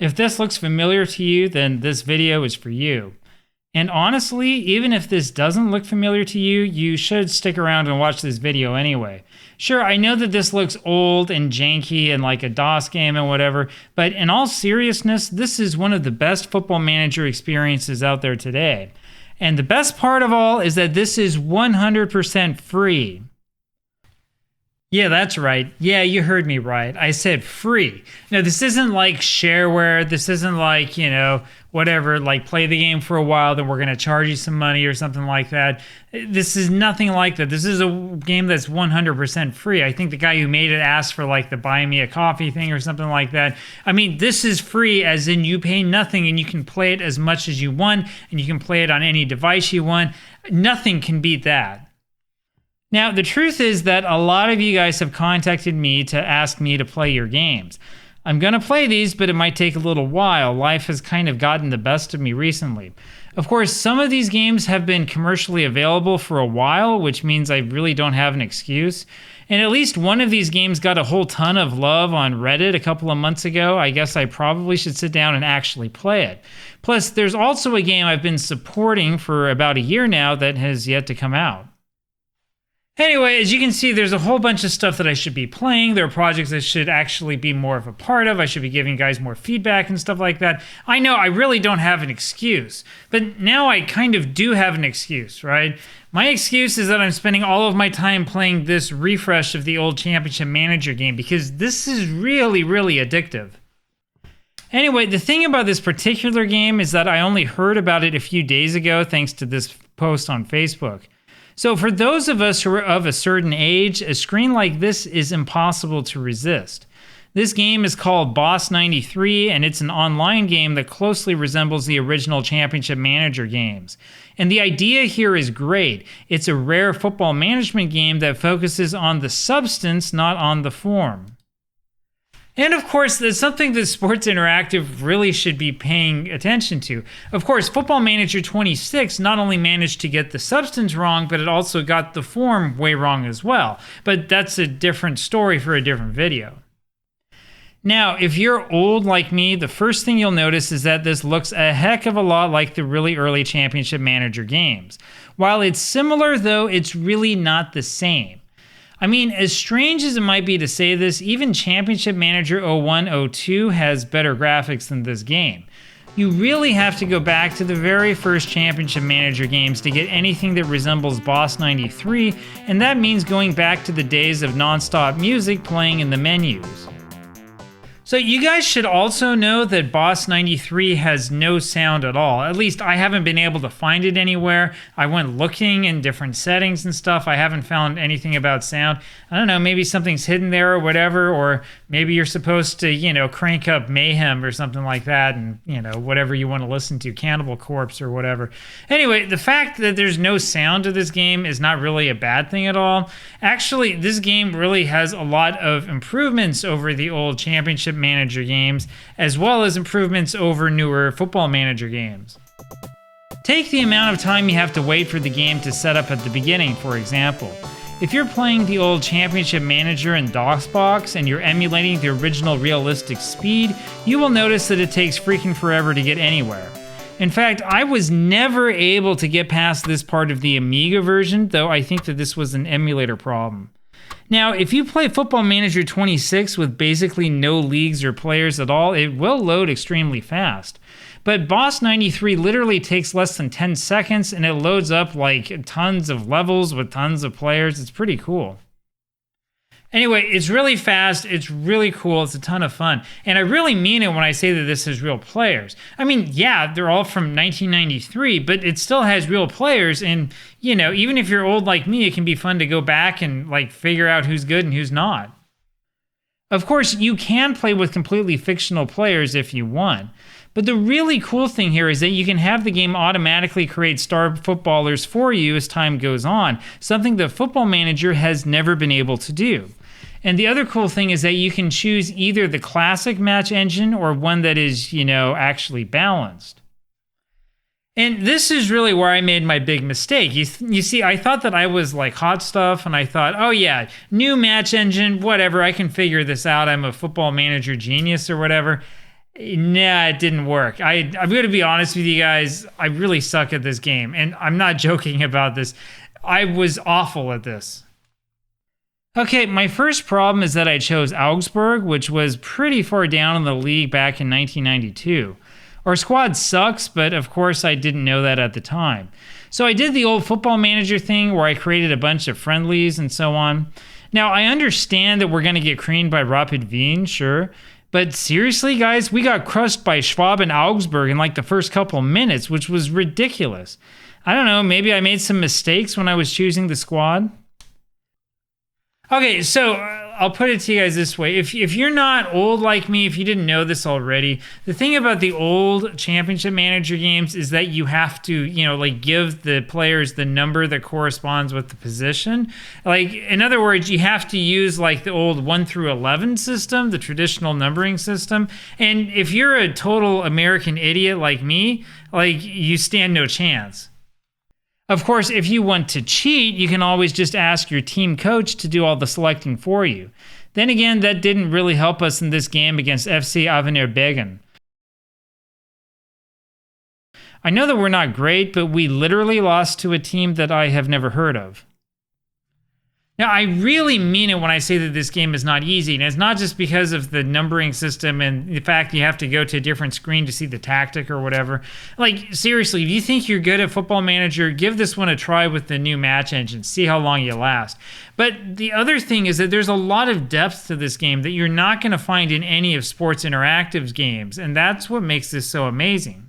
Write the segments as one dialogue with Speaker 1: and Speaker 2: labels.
Speaker 1: If this looks familiar to you, then this video is for you. And honestly, even if this doesn't look familiar to you, you should stick around and watch this video anyway. Sure, I know that this looks old and janky and like a DOS game and whatever, but in all seriousness, this is one of the best Football Manager experiences out there today. And the best part of all is that this is 100% free. Yeah, that's right. Yeah, you heard me right. I said free. Now, this isn't like shareware. This isn't like, whatever, like play the game for a while, then we're going to charge you some money or something like that. This is nothing like that. This is a game that's 100% free. I think the guy who made it asked for like the buy me a coffee thing or something like that. I mean, this is free as in you pay nothing and you can play it as much as you want and you can play it on any device you want. Nothing can beat that. Now, the truth is that a lot of you guys have contacted me to ask me to play your games. I'm going to play these, but it might take a little while. Life has kind of gotten the best of me recently. Of course, some of these games have been commercially available for a while, which means I really don't have an excuse. And at least one of these games got a whole ton of love on Reddit a couple of months ago. I guess I probably should sit down and actually play it. Plus, there's also a game I've been supporting for about a year now that has yet to come out. Anyway, as you can see, there's a whole bunch of stuff that I should be playing. There are projects I should actually be more of a part of. I should be giving guys more feedback and stuff like that. I know I really don't have an excuse, but now I kind of do have an excuse, right? My excuse is that I'm spending all of my time playing this refresh of the old Championship Manager game because this is really, really addictive. Anyway, the thing about this particular game is that I only heard about it a few days ago thanks to this post on Facebook. So for those of us who are of a certain age, a screen like this is impossible to resist. This game is called Boss 93, and it's an online game that closely resembles the original Championship Manager games. And the idea here is great. It's a rare football management game that focuses on the substance, not on the form. And of course, there's something that Sports Interactive really should be paying attention to. Of course, Football Manager 26 not only managed to get the substance wrong, but it also got the form way wrong as well. But that's a different story for a different video. Now, if you're old like me, the first thing you'll notice is that this looks a heck of a lot like the really early Championship Manager games. While it's similar, though, it's really not the same. I mean, as strange as it might be to say this, even Championship Manager 01-02 has better graphics than this game. You really have to go back to the very first Championship Manager games to get anything that resembles Boss 93, and that means going back to the days of non-stop music playing in the menus. So you guys should also know that Boss 93 has no sound at all. At least I haven't been able to find it anywhere. I went looking in different settings and stuff. I haven't found anything about sound. I don't know, maybe something's hidden there or whatever, or maybe you're supposed to, crank up Mayhem or something like that and, whatever you want to listen to, Cannibal Corpse or whatever. Anyway, the fact that there's no sound to this game is not really a bad thing at all. Actually, this game really has a lot of improvements over the old Championship Manager games, as well as improvements over newer Football Manager games. Take the amount of time you have to wait for the game to set up at the beginning, for example. If you're playing the old Championship Manager in DOSBox and you're emulating the original realistic speed, you will notice that it takes freaking forever to get anywhere. In fact, I was never able to get past this part of the Amiga version, though I think that this was an emulator problem. Now, if you play Football Manager 26 with basically no leagues or players at all, it will load extremely fast. But Boss 93 literally takes less than 10 seconds and it loads up like tons of levels with tons of players. It's pretty cool. Anyway, it's really fast, it's really cool, it's a ton of fun. And I really mean it when I say that this has real players. I mean, yeah, they're all from 1993, but it still has real players. And, even if you're old like me, it can be fun to go back and figure out who's good and who's not. Of course, you can play with completely fictional players if you want. But the really cool thing here is that you can have the game automatically create star footballers for you as time goes on, something that Football Manager has never been able to do. And the other cool thing is that you can choose either the classic match engine or one that is, actually balanced. And this is really where I made my big mistake. You see, I thought that I was like hot stuff, and I thought, oh yeah, new match engine, whatever, I can figure this out. I'm a Football Manager genius or whatever. Nah, it didn't work. I'm going to be honest with you guys. I really suck at this game, and I'm not joking about this. I was awful at this. Okay, my first problem is that I chose Augsburg, which was pretty far down in the league back in 1992. Our squad sucks, but of course I didn't know that at the time. So I did the old football manager thing where I created a bunch of friendlies and so on. Now, I understand that we're going to get creamed by Rapid Wien, sure. But seriously, guys, we got crushed by Schwab and Augsburg in like the first couple minutes, which was ridiculous. I don't know, maybe I made some mistakes when I was choosing the squad. Okay, so I'll put it to you guys this way. If you're not old like me, if you didn't know this already, the thing about the old championship manager games is that you have to, like give the players the number that corresponds with the position. Like, in other words, you have to use like the old 1 through 11 system, the traditional numbering system. And if you're a total American idiot like me, like you stand no chance. Of course, if you want to cheat, you can always just ask your team coach to do all the selecting for you. Then again, that didn't really help us in this game against FC Avenir Begen. I know that we're not great, but we literally lost to a team that I have never heard of. Now, I really mean it when I say that this game is not easy, and it's not just because of the numbering system and the fact you have to go to a different screen to see the tactic or whatever. Like, seriously, if you think you're good at Football Manager, give this one a try with the new match engine, see how long you last. But the other thing is that there's a lot of depth to this game that you're not going to find in any of Sports Interactive's games, and that's what makes this so amazing.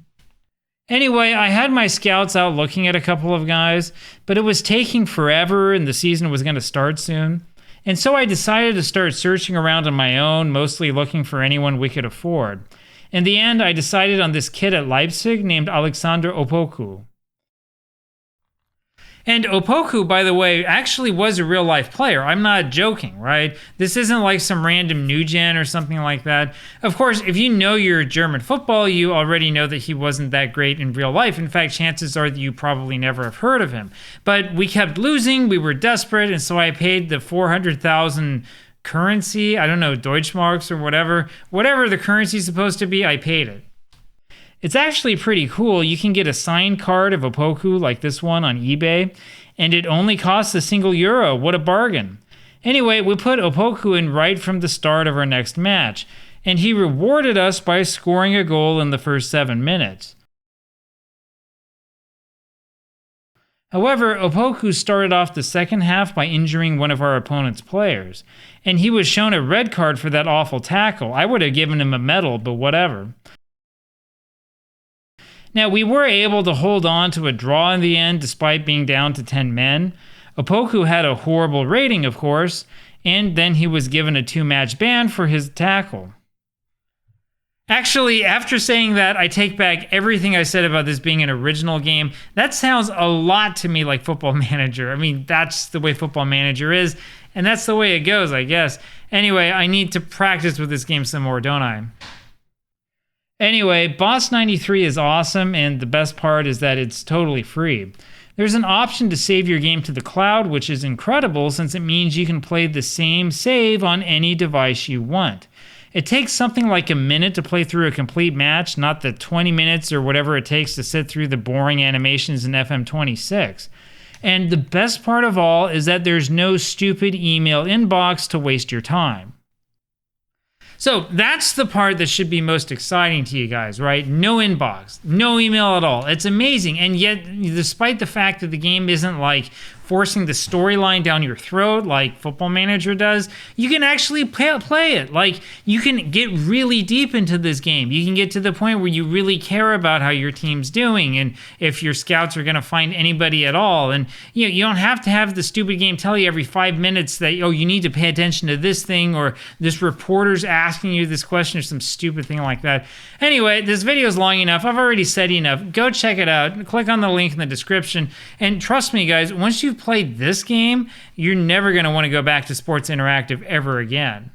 Speaker 1: Anyway, I had my scouts out looking at a couple of guys, but it was taking forever and the season was going to start soon. And so I decided to start searching around on my own, mostly looking for anyone we could afford. In the end, I decided on this kid at Leipzig named Alexander Opoku. And Opoku, by the way, actually was a real-life player. I'm not joking, right? This isn't like some random new gen or something like that. Of course, if you know your German football, you already know that he wasn't that great in real life. In fact, chances are that you probably never have heard of him. But we kept losing, we were desperate, and so I paid the 400,000 currency, I don't know, Deutschmarks or whatever the currency is supposed to be, I paid it. It's actually pretty cool. You can get a signed card of Opoku like this one on eBay, and it only costs €1. What a bargain. Anyway, we put Opoku in right from the start of our next match, and he rewarded us by scoring a goal in the first 7 minutes. However, Opoku started off the second half by injuring one of our opponent's players, and he was shown a red card for that awful tackle. I would have given him a medal, but whatever. Now, we were able to hold on to a draw in the end despite being down to 10 men. Opoku had a horrible rating, of course, and then he was given a 2-match ban for his tackle. Actually, after saying that, I take back everything I said about this being an original game. That sounds a lot to me like Football Manager. I mean, that's the way Football Manager is, and that's the way it goes, I guess. Anyway, I need to practice with this game some more, don't I? Anyway, Boss 93 is awesome, and the best part is that it's totally free. There's an option to save your game to the cloud, which is incredible since it means you can play the same save on any device you want. It takes something like a minute to play through a complete match, not the 20 minutes or whatever it takes to sit through the boring animations in FM26. And the best part of all is that there's no stupid email inbox to waste your time. So that's the part that should be most exciting to you guys, right? No inbox, no email at all. It's amazing. And yet, despite the fact that the game isn't like forcing the storyline down your throat like Football Manager does, you can actually play it. Like, you can get really deep into this game. You can get to the point where you really care about how your team's doing and if your scouts are going to find anybody at all. And you don't have to have the stupid game tell you every 5 minutes that, oh, you need to pay attention to this thing or this reporter's asking you this question or some stupid thing like that. Anyway, this video is long enough. I've already said enough. Go check it out. Click on the link in the description. And trust me, guys, once you've played this game, you're never going to want to go back to Sports Interactive ever again.